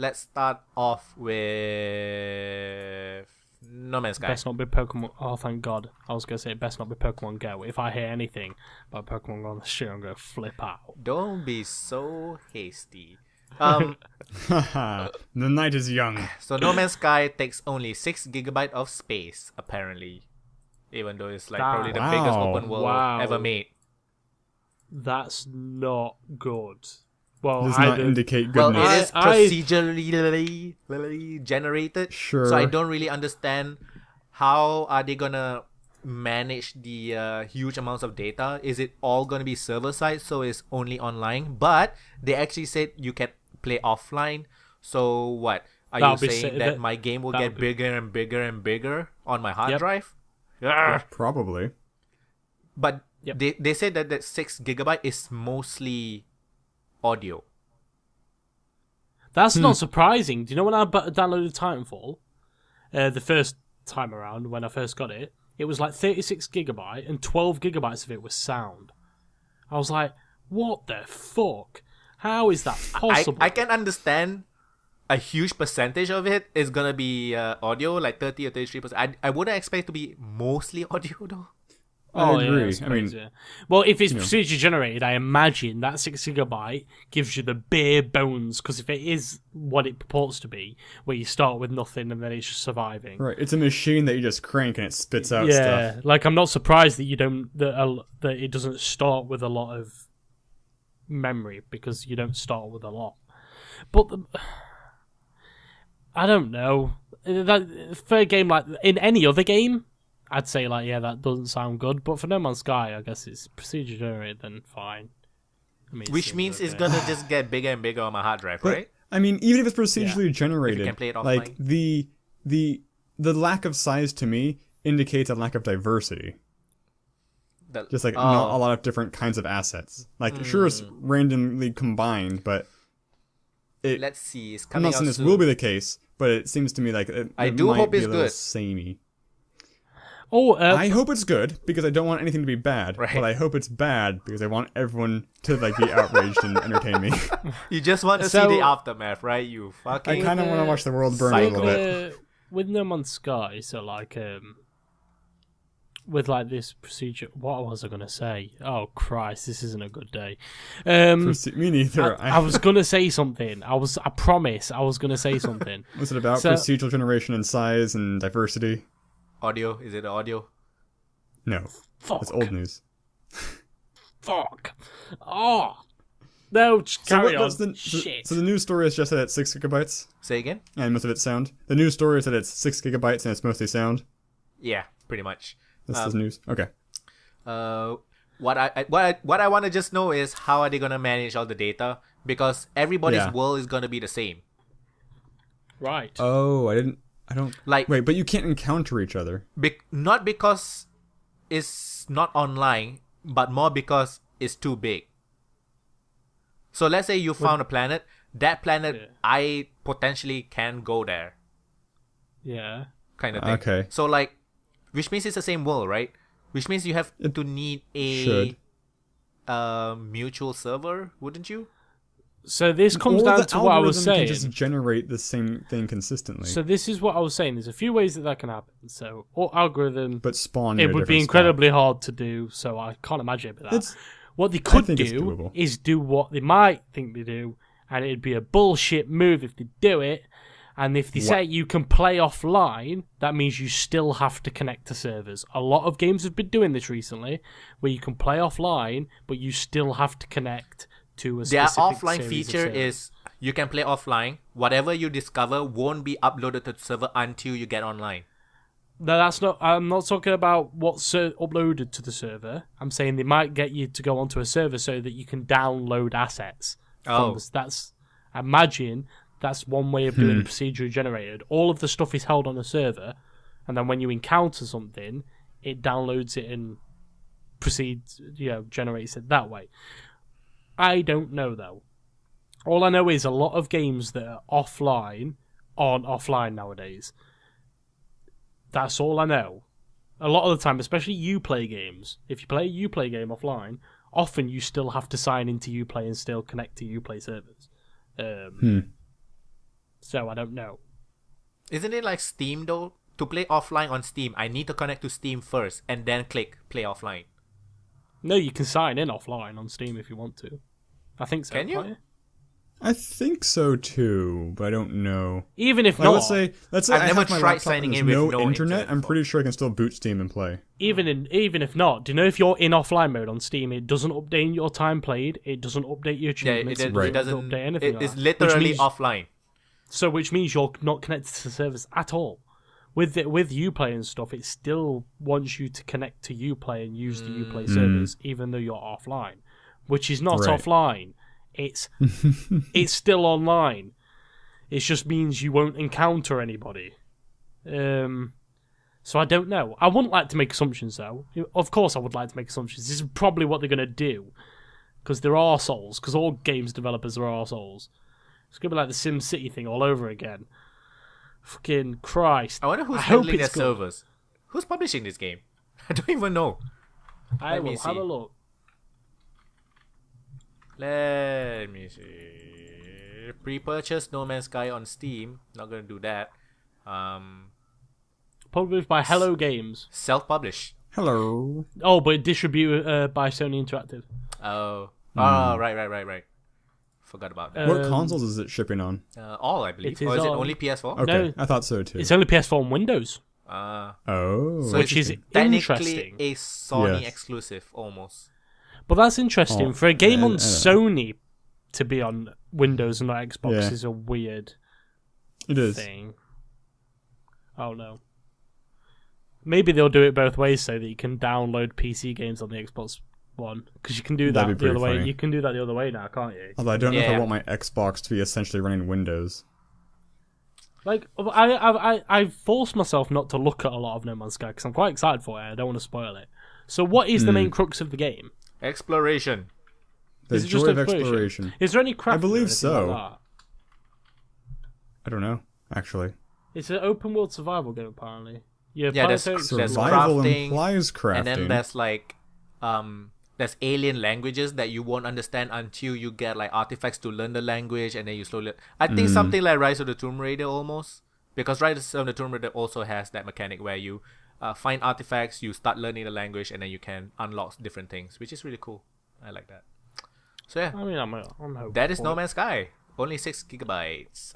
let's start off with No Man's Sky. Best not be Pokemon. Oh, thank God. I was going to say best not be Pokemon Go. If I hear anything about Pokemon Go on the street, I'm going to flip out. Don't be so hasty. The night is young. So No Man's Sky takes only 6 GB of space, apparently. Even though it's like probably the biggest open world ever made. That's not good. Well, does not indicate goodness. Well, it is procedurally generated. Sure. So I don't really understand how are they gonna manage the huge amounts of data. Is it all gonna be server side, so it's only online? But they actually said you can play offline. So what are you saying that my game will get bigger and bigger and bigger on my hard drive? Yeah, probably. But they said that 6 GB is mostly audio. That's not surprising. Do you know when I downloaded Titanfall, the first time around when I first got it, it was like 36 GB and 12 GB of it was sound. I was like, what the fuck? How is that possible? I can understand a huge percentage of it is gonna be audio, like 30 or 33%. I wouldn't expect it to be mostly audio though. I agree. Yeah, I mean, well, if it's procedure generated, I imagine that 6 GB gives you the bare bones. Because if it is what it purports to be, where you start with nothing and then it's just surviving, right? It's a machine that you just crank and it spits out stuff. Yeah, like I'm not surprised that you don't that it doesn't start with a lot of memory because you don't start with a lot. But I don't know. For a game like in any other game, I'd say like that doesn't sound good. But for No Man's Sky, I guess it's procedure generated, then fine. I mean, which means it's gonna just get bigger and bigger on my hard drive, right? I mean, even if it's procedurally generated, if you can play it offline. like the lack of size to me indicates a lack of diversity. Just like not a lot of different kinds of assets. Like sure, it's randomly combined, but. Let's see. It's I'm coming not saying out this soon. will be the case, but it seems to me like it I do might hope be it's a little good. samey. I hope it's good because I don't want anything to be bad. Right. But I hope it's bad because I want everyone to like be outraged and entertain me. You just want to see the aftermath, right? You fucking. I kind of want to watch the world burn a little bit. With No Man's Sky, so like with like this procedure, what was I gonna say? Oh Christ, this isn't a good day. Me neither. I was gonna say something. I promise I was gonna say something. Was it about procedural generation and size and diversity? Audio? Is it audio? No. Fuck. It's old news. Fuck. Oh. No, just carry on. Shit. So the news story is just that it's 6 GB? Say again? And most of it's sound? The news story is that it's 6 GB and it's mostly sound? Yeah, pretty much. This is news. Okay. What I want to just know is how are they gonna manage all the data, because everybody's world is gonna be the same. Right. Oh, I don't like. Wait, but you can't encounter each other. Not because it's not online, but more because it's too big. So let's say you found a planet. That planet, I potentially can go there. Yeah. Kind of thing. Okay. So like. Which means it's the same world, right? Which means you have to need a mutual server, wouldn't you? So this comes down to what I was saying. Can just generate the same thing consistently. So this is what I was saying. There's a few ways that can happen. So or algorithm, but spawn. It would be incredibly hard to do. So I can't imagine it. That. What they could do is do what they might think they do, and it'd be a bullshit move if they do it. And if they say you can play offline, that means you still have to connect to servers. A lot of games have been doing this recently, where you can play offline, but you still have to connect to a specific Their offline series feature of is you can play offline. Whatever you discover won't be uploaded to the server until you get online. No, that's not. I'm not talking about what's uploaded to the server. I'm saying they might get you to go onto a server so that you can download assets. Imagine. That's one way of doing it procedurally generated. All of the stuff is held on a server, and then when you encounter something, it downloads it and generates it that way. I don't know, though. All I know is a lot of games that are offline aren't offline nowadays. That's all I know. A lot of the time, especially Uplay games, if you play a Uplay game offline, often you still have to sign into Uplay and still connect to Uplay servers. So I don't know. Isn't it like Steam though? To play offline on Steam, I need to connect to Steam first and then click play offline. No, you can sign in offline on Steam if you want to. I think so. Can you? I think so too, but I don't know. Even if not, let's say I've I never have my tried laptop signing and in there's with no internet I'm pretty sure I can still boot Steam and play. even if not, do you know if you're in offline mode on Steam, it doesn't update your time played, it doesn't update your achievements, it doesn't doesn't update anything. It's like literally offline. So which means you're not connected to the service at all. With Uplay and stuff, it still wants you to connect to Uplay and use the Uplay service, even though you're offline, which is not offline. It's still online. It just means you won't encounter anybody. So I don't know. I wouldn't like to make assumptions, though. Of course, I would like to make assumptions. This is probably what they're going to do, because they're arseholes. Because all games developers are arseholes. It's going to be like the SimCity thing all over again. Fucking Christ. I wonder who's handling their servers. Who's publishing this game? I don't even know. Let me have a look. Let me see. Pre-purchase No Man's Sky on Steam. Not gonna do that. Published by Hello Games. Self-publish. Hello. Oh, but distributed by Sony Interactive. Oh. Oh, right. Forgot about that. What consoles is it shipping on? All, I believe. It is Or is it on- only PS4? Okay, No. I thought so too. It's only PS4 and Windows. Oh. So Which is technically interesting. a Sony Yes. exclusive, almost. But that's interesting. Oh, For a game on I- Sony to be on Windows and not Xbox Yeah. is a weird It is. thing. Oh no. Maybe they'll do it both ways so that you can download PC games on the Xbox One. Because you can do that That'd be the other pretty way. funny. You can do that the other way now, can't you? Although I don't know if I Yeah. want my Xbox to be essentially running Windows. Like, I forced myself not to look at a lot of No Man's Sky because I'm quite excited for it. I don't want to spoil it. So what is the main crux of the game? Exploration. The Is it just joy of exploration? exploration. Is there any crafting? I believe or anything so. like that? I don't know, actually. It's an open world survival game, apparently. Yeah, There's Survival crafting, implies crafting. and then there's like there's alien languages that you won't understand until you get like artifacts to learn the language, and then you slowly. I think something like Rise of the Tomb Raider almost, because Rise of the Tomb Raider also has that mechanic where you find artifacts, you start learning the language, and then you can unlock different things, which is really cool. I like that. So yeah, I mean, I'm hoping that is for No it. Man's Sky. Only 6 gigabytes.